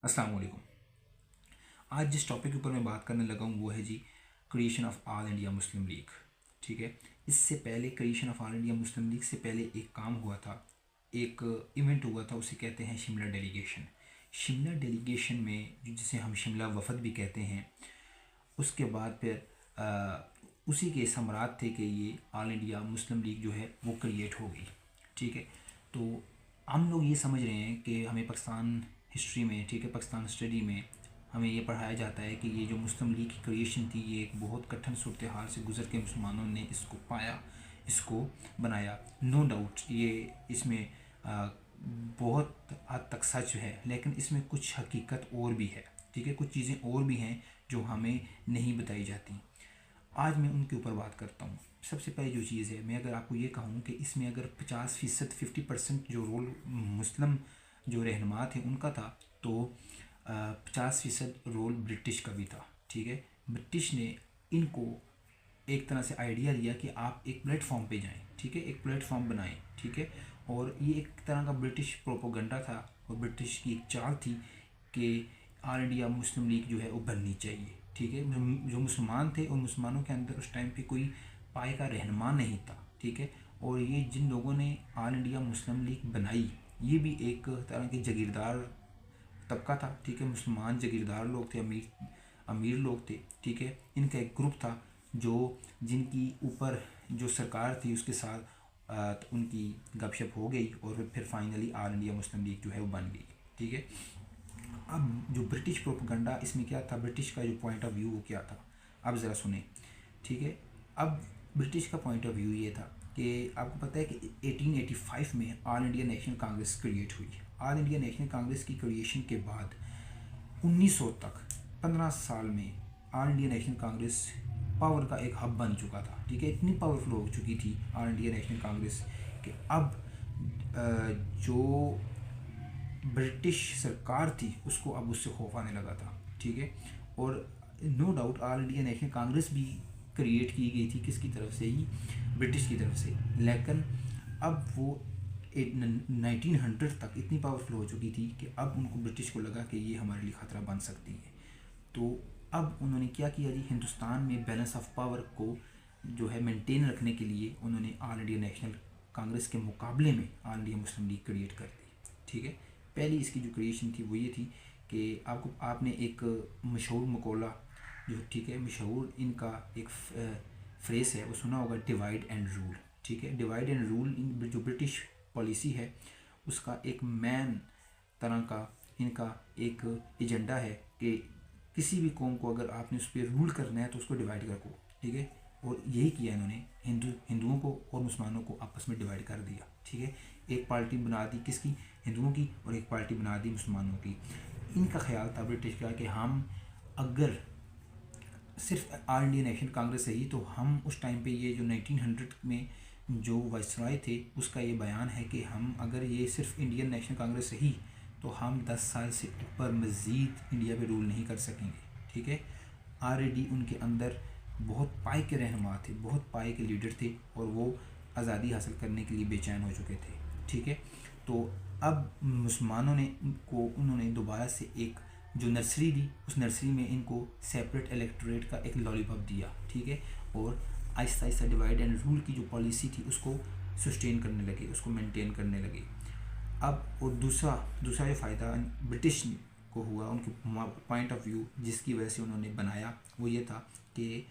अस्सलाम वालेकुम। आज जिस टॉपिक के ऊपर मैं बात करने लगा हूँ वो है जी creation of All India Muslim League. ठीक है, इससे पहले creation of All India Muslim League से पहले एक काम हुआ था, एक इवेंट हुआ था, उसे कहते हैं शिमला डेलीगेशन। शिमला डेलीगेशन में जिसे हम शिमला वफद भी कहते हैं, उसके बाद फिर उसी के समरात थे कि ये ऑल इंडिया मुस्लिम लीग जो है वो क्रिएट हो गई। ठीक है, तो हम लोग ये समझ रहे हैं कि हमें पाकिस्तान हिस्ट्री में, ठीक है, पाकिस्तान स्टडी में हमें ये पढ़ाया जाता है कि ये जो मुस्लिम लीग की क्रिएशन थी ये एक बहुत कठिन सूरत हाल से गुजर के मुसलमानों ने इसको पाया, इसको बनाया। नो डाउट ये इसमें बहुत हद तक सच है, लेकिन इसमें कुछ हकीकत और भी है। ठीक है, कुछ चीज़ें और भी हैं जो हमें नहीं बताई जाती। आज मैं उनके ऊपर बात करता हूँ। सबसे पहली जो चीज़ है, मैं अगर आपको ये कहूँ कि इसमें अगर 50% 50% जो रोल मुस्लिम जो रहनुमा थे उनका था, तो 50% रोल ब्रिटिश का भी था। ठीक है, ब्रिटिश ने इनको एक तरह से आइडिया दिया कि आप एक प्लेटफॉर्म पे जाएं। ठीक है, एक प्लेटफॉर्म बनाएं। ठीक है, और ये एक तरह का ब्रिटिश प्रोपोगंडा था और ब्रिटिश की एक चाल थी कि ऑल इंडिया मुस्लिम लीग जो है वो बननी चाहिए। ठीक है, जो मुसलमान थे और मुसलमानों के अंदर उस टाइम पे कोई पाए का रहनुमा नहीं था। ठीक है, और ये जिन लोगों ने ऑल इंडिया मुस्लिम लीग बनाई ये भी एक तरह के जागीरदार तबका था। ठीक है, मुसलमान जागीरदार लोग थे, अमीर अमीर लोग थे। ठीक है, इनका एक ग्रुप था जो जिनकी ऊपर जो सरकार थी उसके साथ तो उनकी गपशप हो गई और फिर finally all India Muslim league जो है वो बन गई। ठीक है, अब जो ब्रिटिश प्रोपेगेंडा इसमें क्या था, ब्रिटिश का जो पॉइंट ऑफ व्यू वो क्या था, अब ज़रा सुने। ठीक है, अब ब्रिटिश का पॉइंट ऑफ व्यू ये था कि आपको पता है कि 1885 में ऑल इंडिया नेशनल कांग्रेस क्रिएट हुई। ऑल इंडिया नेशनल कांग्रेस की क्रिएशन के बाद 1900 तक 15 साल में ऑल इंडिया नेशनल कांग्रेस पावर का एक हब बन चुका था। ठीक है, इतनी पावरफुल हो चुकी थी ऑल इंडिया नेशनल कांग्रेस कि अब जो ब्रिटिश सरकार थी उसको अब उससे खौफ आने लगा था। ठीक है, और नो डाउट ऑल इंडिया नेशनल कांग्रेस भी क्रिएट की गई थी किसकी तरफ से ही, ब्रिटिश की तरफ से, लेकिन अब वो 1900 तक इतनी पावरफुल हो चुकी थी कि अब उनको ब्रिटिश को लगा कि ये हमारे लिए ख़तरा बन सकती है। तो अब उन्होंने क्या किया जी, हिंदुस्तान में बैलेंस ऑफ पावर को जो है मेंटेन रखने के लिए उन्होंने ऑल इंडिया नेशनल कांग्रेस के मुकाबले में all India Muslim league create कर दी। ठीक है, पहली इसकी जो क्रिएशन थी वो ये थी कि आपने एक मशहूर मकोला जो, ठीक है, मशहूर इनका एक फ्रेस है वो सुना होगा, डिवाइड एंड रूल। ठीक है, डिवाइड एंड रूल जो ब्रिटिश पॉलिसी है उसका एक मेन तरह का इनका एक एजेंडा है कि किसी भी कौम को अगर आपने उस पर रूल करना है तो उसको डिवाइड कर को। ठीक है, और यही किया इन्होंने, हिंदुओं को और मुसलमानों को आपस में डिवाइड कर दिया। ठीक है, एक पार्टी बना दी किसकी, हिंदुओं की, और एक पार्टी बना दी मुसलमानों की। इनका ख्याल था ब्रिटिश का कि हम अगर सिर्फ ऑल इंडिया नेशनल कांग्रेस है ही तो हम उस टाइम पे ये जो 1900 में जो वाइसराय थे उसका ये बयान है कि हम अगर ये सिर्फ इंडियन नेशनल कांग्रेस ही तो हम 10 साल से ऊपर मज़ीद इंडिया पे रूल नहीं कर सकेंगे। ठीक है, ऑलरेडी उनके अंदर बहुत पाए के रहनुमा थे, बहुत पाए के लीडर थे और वो आज़ादी हासिल करने के लिए बेचैन हो चुके थे। ठीक है, तो अब मुसलमानों ने को उन्होंने दोबारा से एक जो नर्सरी दी, उस नर्सरी में इनको सेपरेट इलेक्टोरेट का एक लॉलीपॉप दिया। ठीक है, और Aahista Aahista divide and rule की जो पॉलिसी थी उसको सस्टेन करने लगे, उसको मेंटेन करने लगे। अब और दूसरा दूसरा जो फ़ायदा ब्रिटिश को हुआ, उनके पॉइंट ऑफ व्यू जिसकी वजह से उन्होंने बनाया वो ये था कि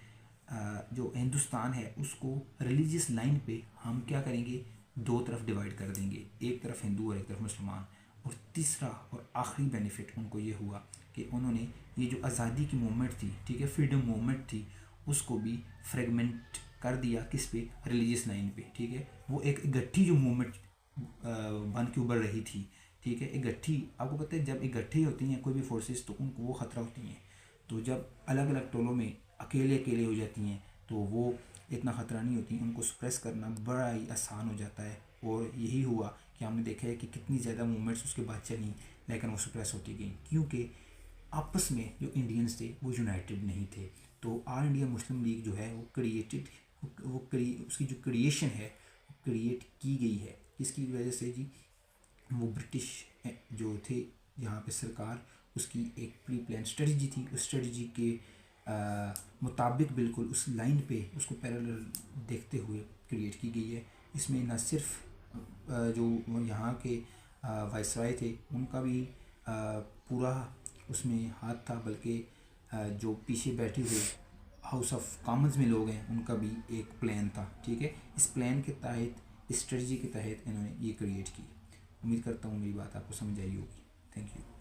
जो हिंदुस्तान है उसको रिलीजियस लाइन पे हम क्या करेंगे, दो तरफ डिवाइड कर देंगे, एक तरफ हिंदू और एक तरफ मुसलमान। और तीसरा और आखिरी बेनिफिट उनको ये हुआ कि उन्होंने ये जो आज़ादी की मूवमेंट थी, ठीक है, फ्रीडम मूवमेंट थी, उसको भी फ्रेगमेंट कर दिया किस पे, रिलीजियस लाइन पे। ठीक है, वो एक गट्ठी जो मूवमेंट बन के उभर रही थी। ठीक है, एक गट्ठी, आपको पता है जब इकट्ठी होती हैं कोई भी फोर्सेस तो उनको वो ख़तरा होती हैं, तो जब अलग अलग टोलों में अकेले अकेले हो जाती हैं तो वो इतना ख़तरा नहीं होती, उनको सप्रेस करना बड़ा ही आसान हो जाता है। और यही हुआ कि हमने देखा है कि कितनी ज़्यादा मूवमेंट्स उसके बाद चली लेकिन वो सप्रेस होती गई क्योंकि आपस में जो इंडियंस थे वो यूनाइटेड नहीं थे। तो ऑल इंडिया मुस्लिम लीग जो है वो क्रिएटेड, उसकी जो क्रिएशन है वो क्रिएट की गई है किसकी वजह से जी, वो ब्रिटिश जो थे جہاں پہ سرکار اس کی ایک پری پلان اسٹریٹجی تھی، اس اسٹریٹجی کے مطابق بالکل اس لائن پہ اس کو پیرالل دیکھتے ہوئے کریٹ کی گئی ہے۔ اس میں نہ صرف جو یہاں کے وائسرائے تھے ان کا بھی پورا اس میں ہاتھ تھا، بلکہ جو پیچھے بیٹھے ہوئے ہاؤس آف کامنز میں لوگ ہیں ان کا بھی ایک پلان تھا، ٹھیک ہے۔ اس پلان کے تحت، اس اسٹریٹجی کے تحت انہوں نے یہ کریٹ کی۔ امید کرتا ہوں میری بات آپ کو سمجھ آئی ہوگی۔ Thank you.